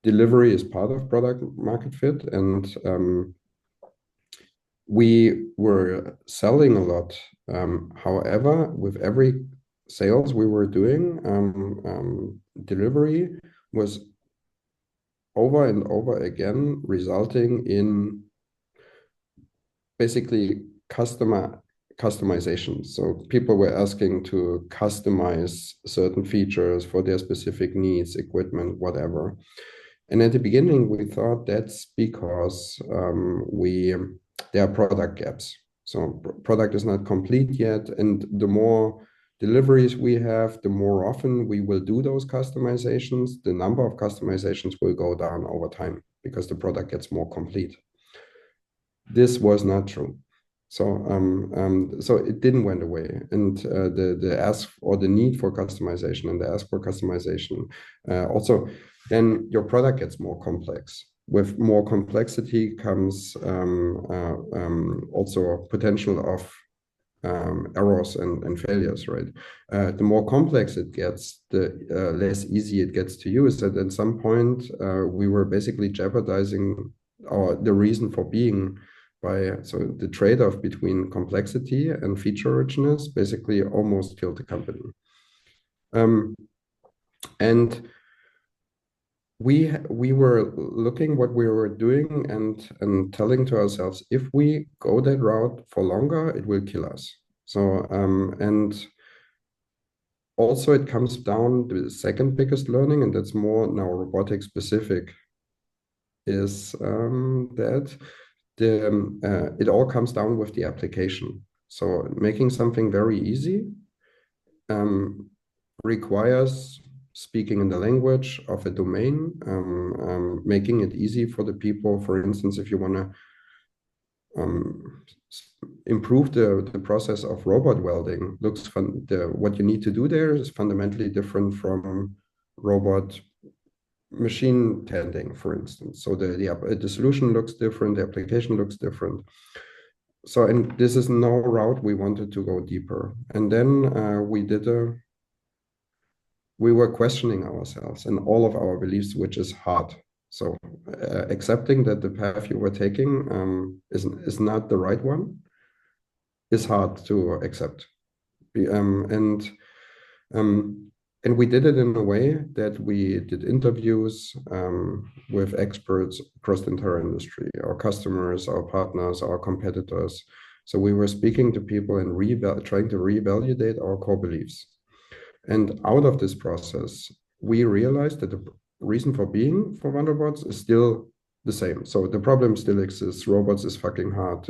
delivery is part of product market fit, and we were selling a lot. However, with every sales we were doing, delivery was over and over again resulting in basically customization. So people were asking to customize certain features for their specific needs, equipment, whatever. And at the beginning, we thought that's because there are product gaps. So product is not complete yet, and the more deliveries we have, the more often we will do those customizations. The number of customizations will go down over time because the product gets more complete. This was not true. So it didn't went away, and the ask or the need for customization and the ask for customization also, then your product gets more complex. With more complexity comes also potential of errors and failures, right? The more complex it gets, the less easy it gets to use. And at some point, we were basically jeopardizing the reason for being so the trade-off between complexity and feature richness basically almost killed the company. And we were looking what we were doing and telling to ourselves, if we go that route for longer, it will kill us. So and also it comes down to the second biggest learning, and that's more now robotics specific, is that it all comes down with the application. So making something very easy requires speaking in the language of a domain, making it easy for the people. For instance, if you want to improve the process of robot welding, what you need to do there is fundamentally different from robot machine tending, for instance. So the solution looks different, the application looks different. So, and this is no route we wanted to go deeper. And then we were questioning ourselves and all of our beliefs, which is hard. So accepting that the path you were taking is not the right one is hard to accept. And we did it in a way that we did interviews with experts across the entire industry, our customers, our partners, our competitors. So we were speaking to people and trying to revalidate our core beliefs. And out of this process, we realized that the reason for being for Wandelbots is still the same. So the problem still exists. Robots is fucking hard.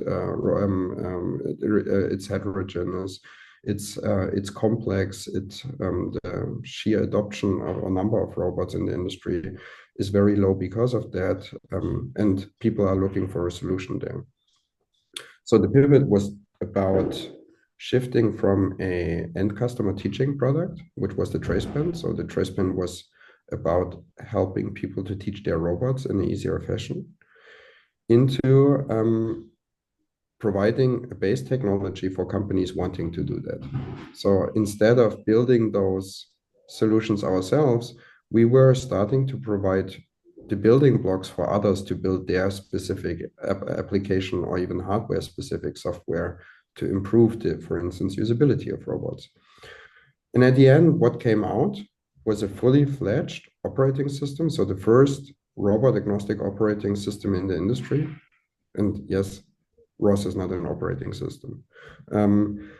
It's heterogeneous. It's complex. The sheer adoption of a number of robots in the industry is very low because of that, and people are looking for a solution there. So the pivot was about shifting from a end customer teaching product, which was the trace pen. So the trace pen was about helping people to teach their robots in an easier fashion, into providing a base technology for companies wanting to do that. So instead of building those solutions ourselves, we were starting to provide the building blocks for others to build their specific application or even hardware specific software to improve for instance, usability of robots. And at the end, what came out was a fully fledged operating system. So the first robot agnostic operating system in the industry. And yes, ROS is not an operating system. And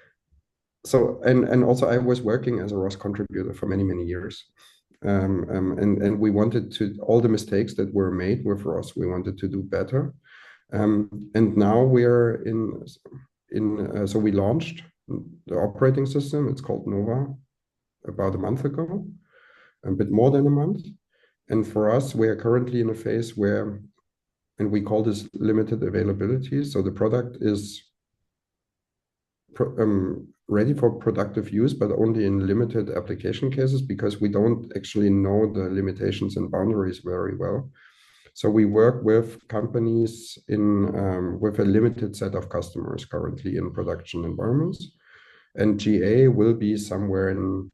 also I was working as a ROS contributor for many, many years. And we wanted to, all the mistakes that were made with ROS, we wanted to do better. And now we're so we launched the operating system. It's called Nova about a month ago, a bit more than a month. And for us, we are currently in a phase where, and we call this limited availability. So the product is ready for productive use, but only in limited application cases because we don't actually know the limitations and boundaries very well. So we work with companies with a limited set of customers currently in production environments. And GA will be somewhere in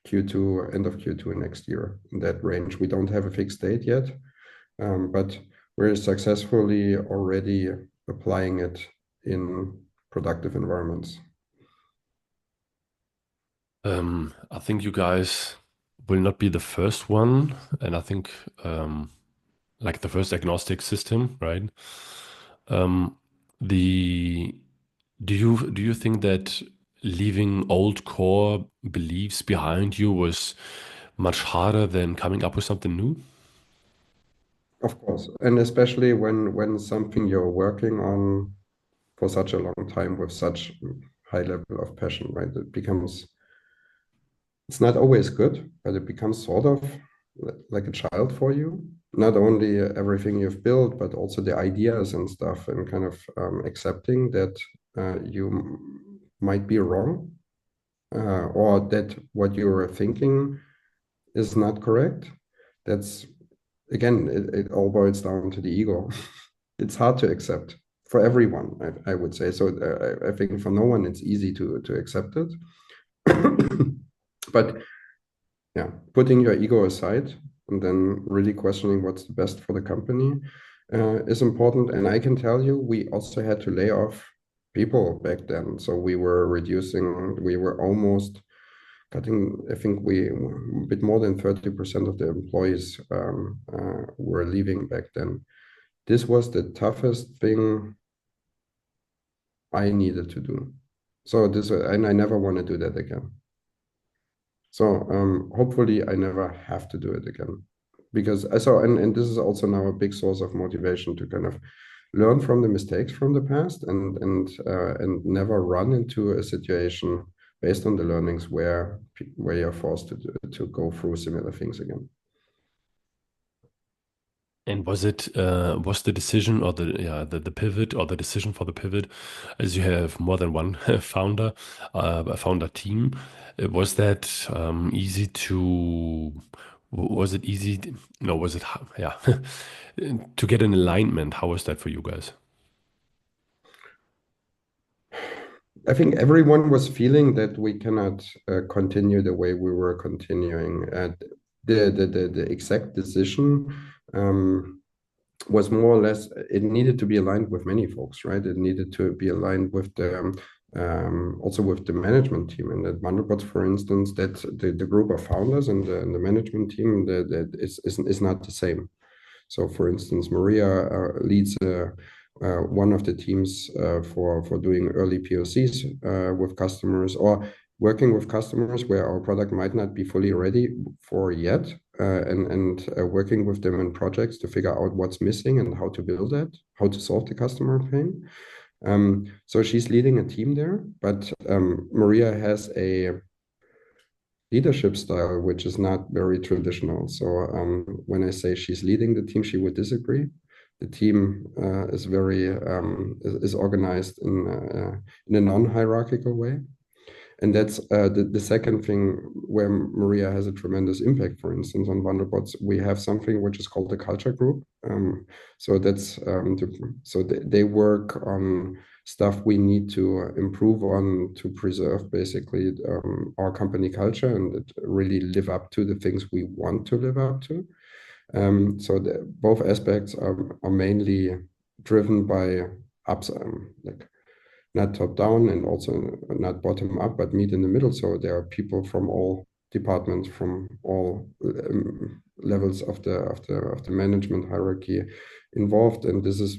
Q2, end of Q2 next year, in that range. We don't have a fixed date yet, but we're successfully already applying it in productive environments. I think you guys will not be the first one, and I think like the first agnostic system, right? The do you think that leaving old core beliefs behind you was much harder than coming up with something new? Of course, and especially when something you're working on for such a long time with such high level of passion, right? It's not always good, but it becomes sort of like a child for you. Not only everything you've built, but also the ideas and stuff, and kind of accepting that you might be wrong, or that what you're thinking is not correct. That's, again, it all boils down to the ego. It's hard to accept for everyone, I would say. So I think for no one it's easy to accept it. But yeah, putting your ego aside and then really questioning what's the best for the company is important. And I can tell you, we also had to lay off people back then. So we were almost cutting, I think we a bit more than 30% of the employees were leaving back then. This was the toughest thing I needed to do. So and I never want to do that again. So hopefully I never have to do it again. Because I saw, and this is also now a big source of motivation to kind of learn from the mistakes from the past and never run into a situation based on the learnings where you're forced to go through similar things again. And was the decision or the pivot or the decision for the pivot, as you have more than one founder, a founder team, was that easy to was it easy? No, was it yeah to get an alignment? How was that for you guys? I think everyone was feeling that we cannot continue the way we were continuing. The exact decision was more or less, it needed to be aligned with many folks, right? It needed to be aligned with the also with the management team. And at Wandelbots, for instance, that the group of founders and the management team that is not the same. So, for instance, Maria leads one of the teams for doing early POCs with customers or working with customers where our product might not be fully ready for yet, and working with them in projects to figure out what's missing and how to build that, how to solve the customer pain. So she's leading a team there, but Maria has a leadership style which is not very traditional. So when I say she's leading the team, she would disagree. The team is very is organized in a non-hierarchical way. And that's the second thing where Maria has a tremendous impact. For instance, on Wandelbots, we have something which is called the culture group. So that's they work on stuff we need to improve on to preserve basically our company culture and really live up to the things we want to live up to. So both aspects are mainly driven by ups, like not top down and also not bottom up, but meet in the middle. So there are people from all departments, from all levels of the management hierarchy involved, and this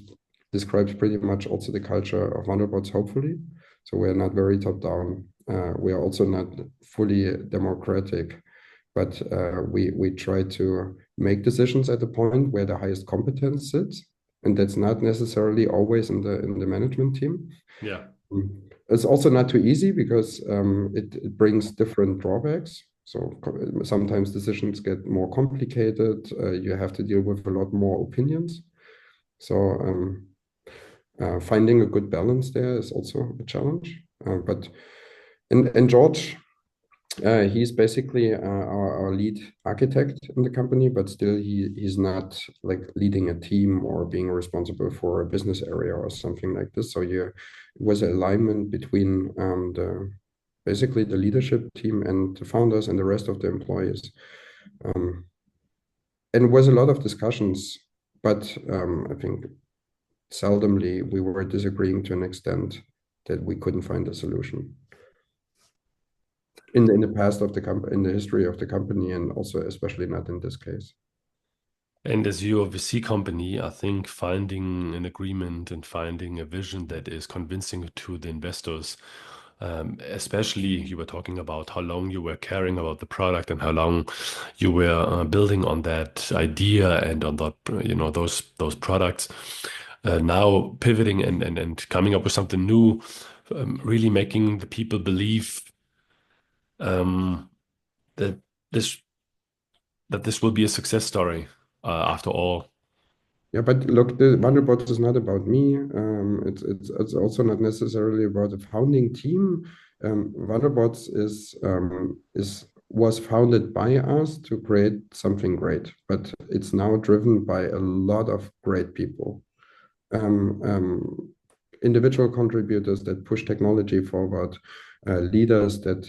describes pretty much also the culture of Wandelbots, hopefully. So we're not very top down. We are also not fully democratic, but we try to make decisions at the point where the highest competence sits, and that's not necessarily always in the management team. Yeah. It's also not too easy because it brings different drawbacks. So sometimes decisions get more complicated. You have to deal with a lot more opinions. So finding a good balance there is also a challenge. But George, he's basically our lead architect in the company, but still he's not like leading a team or being responsible for a business area or something like this. So it was an alignment between basically the leadership team and the founders and the rest of the employees. And it was a lot of discussions, but I think seldomly we were disagreeing to an extent that we couldn't find a solution. In the past of the company, in the history of the company, and also especially not in this case. And as you of a C company, I think finding an agreement and finding a vision that is convincing to the investors, especially you were talking about how long you were caring about the product and how long you were building on that idea and on that, those products. Now pivoting and coming up with something new, really making the people believe that this that this will be a success story after all. Yeah, but look, the Wandelbots is not about me. It's also not necessarily about the founding team. Wandelbots was founded by us to create something great, but it's now driven by a lot of great people. individual contributors that push technology forward, leaders that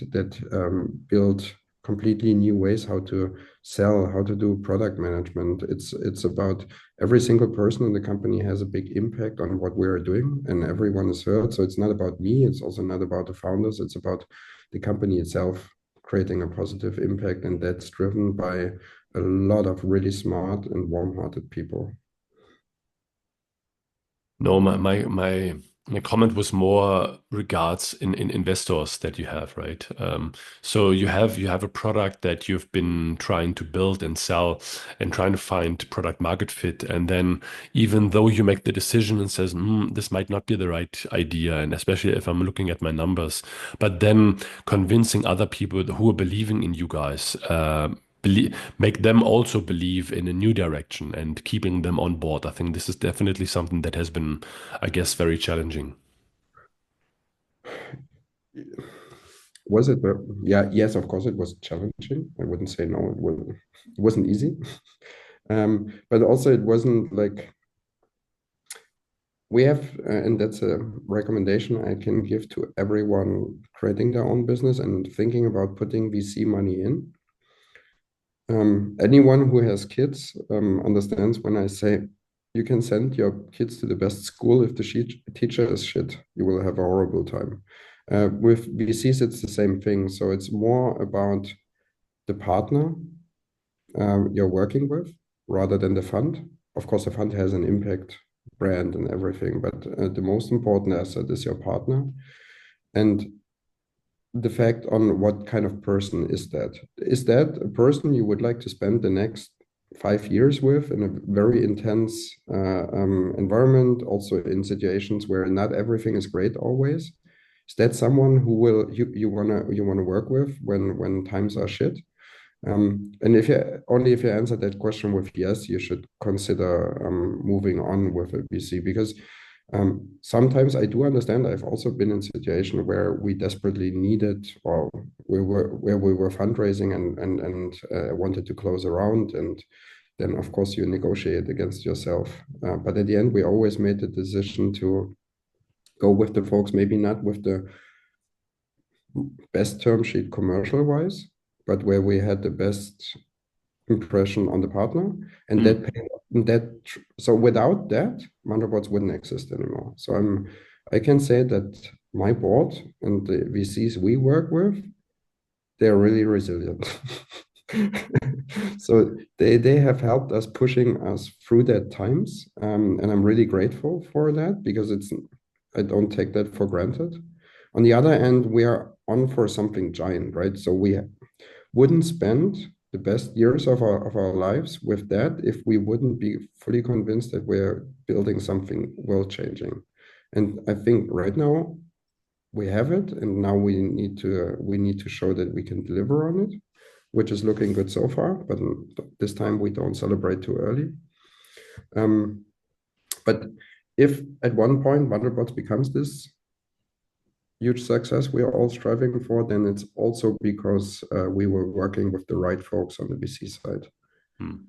build completely new ways how to sell, how to do product management. It's about every single person in the company has a big impact on what we're doing, and everyone is heard. So it's not about me. It's also not about the founders. It's about the company itself creating a positive impact, and that's driven by a lot of really smart and warm-hearted people. No, my comment was more regards in investors that you have, right? So you have a product that you've been trying to build and sell and trying to find product market fit, and then even though you make the decision and says, this might not be the right idea, and especially if I'm looking at my numbers, but then convincing other people who are believing in you guys. Make them also believe in a new direction and keeping them on board. I think this is definitely something that has been, I guess, very challenging. Was it? Yeah, yes, of course, it was challenging. I wouldn't say no, it wasn't easy. But also it wasn't like we have, and that's a recommendation I can give to everyone creating their own business and thinking about putting VC money in. Anyone who has kids understands when I say you can send your kids to the best school. If the teacher is shit, you will have a horrible time. With VCs, it's the same thing. So it's more about the partner you're working with rather than the fund. Of course, the fund has an impact, brand, and everything, but the most important asset is your partner. And the fact on what kind of person is that? Is that a person you would like to spend the next 5 years with in a very intense environment, also in situations where not everything is great always? Is that someone who will you wanna work with when times are shit? And if you answer that question with yes, you should consider moving on with a VC because sometimes I do understand. I've also been in a situation where we desperately needed, or where we were fundraising and wanted to close a round, and then of course you negotiate against yourself. But at the end, we always made the decision to go with the folks, maybe not with the best term sheet commercial wise, but where we had the best impression on the partner, and Mm. so without that, Wandelbots wouldn't exist anymore. So I can say that my board and the VCs we work with, they're really resilient. So they have helped us pushing us through that times, and I'm really grateful for that because I don't take that for granted. On the other hand, we are on for something giant, right? So we wouldn't spend the best years of our lives with that if we wouldn't be fully convinced that we're building something world changing. And I think right now we have it, and now we need to show that we can deliver on it, which is looking good so far. But this time we don't celebrate too early. Um, but if at one point Wandelbots becomes this huge success we are all striving for, then it's also because we were working with the right folks on the VC side. Mm.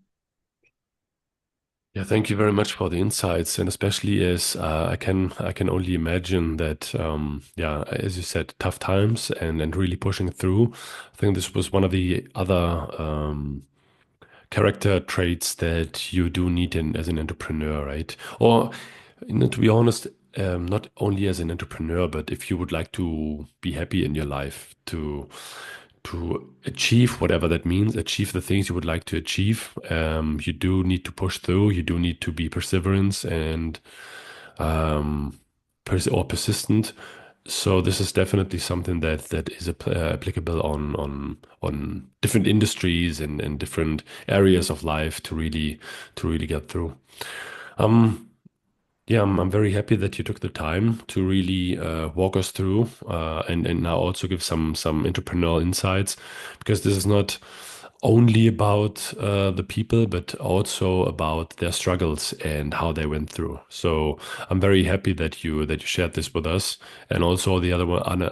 Yeah, thank you very much for the insights, and especially as I can only imagine that yeah, as you said, tough times and really pushing through. I think this was one of the other character traits that you do need as an entrepreneur, right? Or, to be honest, not only as an entrepreneur, but if you would like to be happy in your life, to achieve whatever that means, achieve the things you would like to achieve, you do need to push through. You do need to be perseverance and um, persistent. So this is definitely something that is applicable on different industries and different areas of life to really get through. Um, yeah, I'm very happy that you took the time to really walk us through and now also give some entrepreneurial insights, because this is not only about the people, but also about their struggles and how they went through. So I'm very happy that you shared this with us, and also the other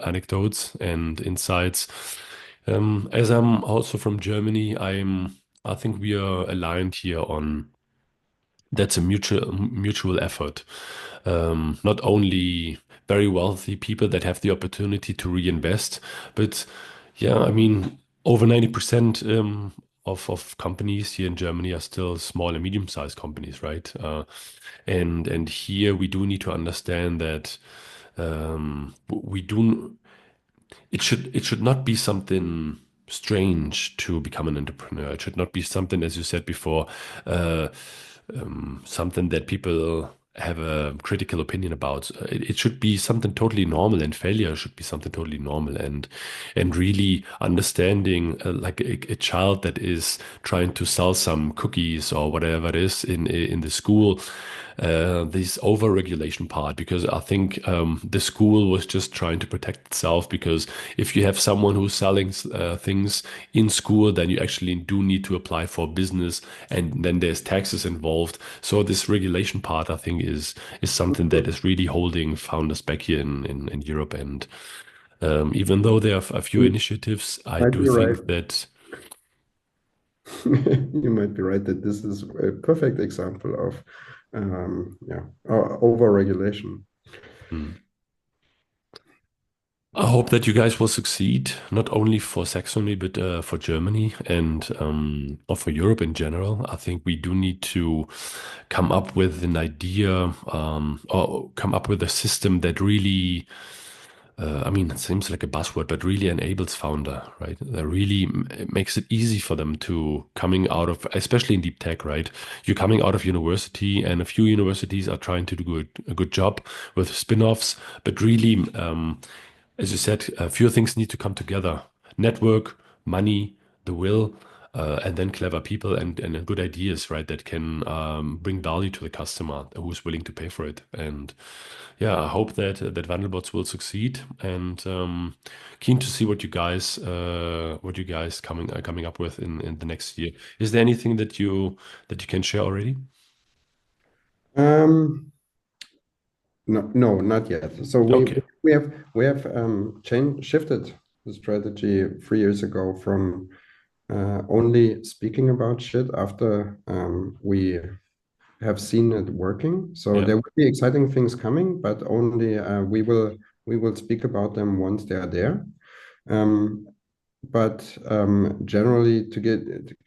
anecdotes and insights. As I'm also from Germany, I think we are aligned here on that's a mutual effort. not only very wealthy people that have the opportunity to reinvest, but yeah, I mean, over 90% of companies here in Germany are still small and medium-sized companies, right? And here we do need to understand that we do. It should not be something strange to become an entrepreneur. It should not be something, as you said before, uh, something that people have a critical opinion about. It should be something totally normal, and failure should be something totally normal. And really understanding, like a child that is trying to sell some cookies or whatever it is in the school, this over-regulation part, because I think the school was just trying to protect itself. Because if you have someone who's selling things in school, then you actually do need to apply for business, and then there's taxes involved. So this regulation part, I think, is something that is really holding founders back here in Europe. And even though there are a few You initiatives, I might do be right. think that. You might be right that this is a perfect example of yeah, over-regulation. Hmm. I hope that you guys will succeed, not only for Saxony, but for Germany and or for Europe in general. I think we do need to come up with an idea, or come up with a system that really, I mean, it seems like a buzzword, but really enables founder, right? That really makes it easy for them to coming out of, especially in deep tech, right? You're coming out of university, and a few universities are trying to do a good job with spin-offs, but really, as you said, a few things need to come together: network, money, the will, and then clever people and good ideas, right? That can bring value to the customer who's willing to pay for it. And yeah, I hope that Wandelbots will succeed. And keen to see what you guys coming up with in the next year. Is there anything that you can share already? Um, no, no, not yet. So we Okay. we have we have changed shifted the strategy 3 years ago from only speaking about shit after we have seen it working. So Yeah. there will be exciting things coming, but only we will speak about them once they are there. Um, but generally, to get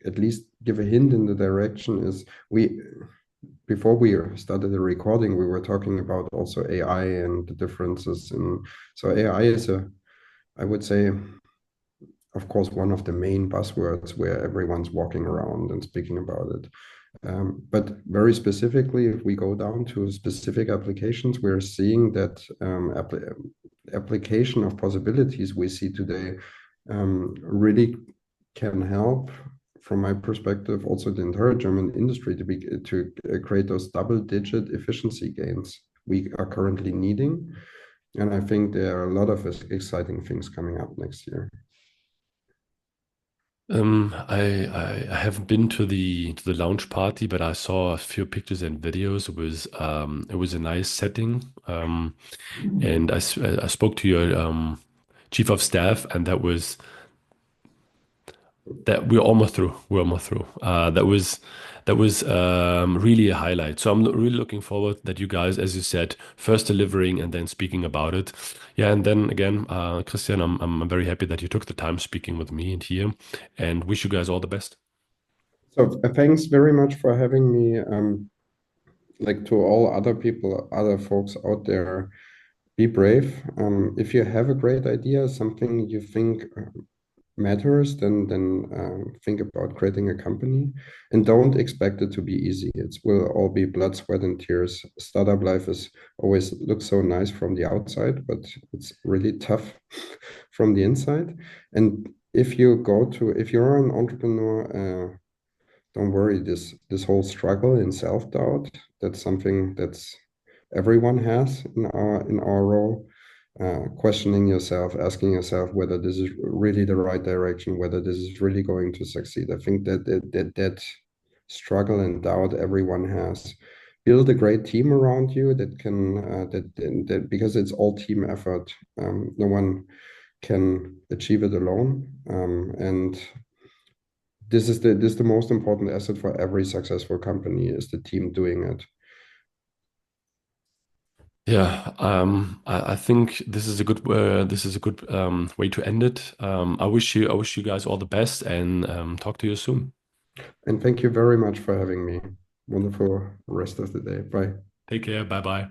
at least give a hint in the direction is we before we started the recording, we were talking about also AI and the differences in. So AI is I would say, of course, one of the main buzzwords where everyone's walking around and speaking about it. But very specifically, if we go down to specific applications, we're seeing that application of possibilities we see today really can help, from my perspective, also the entire German industry to create those double-digit efficiency gains we are currently needing. And I think there are a lot of exciting things coming up next year. I haven't been to the launch party, but I saw a few pictures and videos. It was a nice setting. And I spoke to your chief of staff, and that we're almost through. We're almost through. That was really a highlight. So I'm really looking forward that you guys, as you said, first delivering and then speaking about it. Yeah, and then again, Christian, I'm very happy that you took the time speaking with me and here, and wish you guys all the best. So thanks very much for having me. Like to all other people, other folks out there, be brave. If you have a great idea, something you think matters, then think about creating a company, and don't expect it to be easy. It will all be blood, sweat, and tears. Startup life is always looks so nice from the outside, but it's really tough from the inside. And if you're an entrepreneur, don't worry. This whole struggle in self-doubt, that's something that's everyone has in our role. Questioning yourself, asking yourself whether this is really the right direction, whether this is really going to succeed. I think that struggle and doubt everyone has. Build a great team around you that can that because it's all team effort. No one can achieve it alone, and this is the most important asset for every successful company is the team doing it. Yeah, I think this is a good way to end it. I wish you guys all the best, and talk to you soon. And thank you very much for having me. Wonderful rest of the day. Bye. Take care. Bye bye.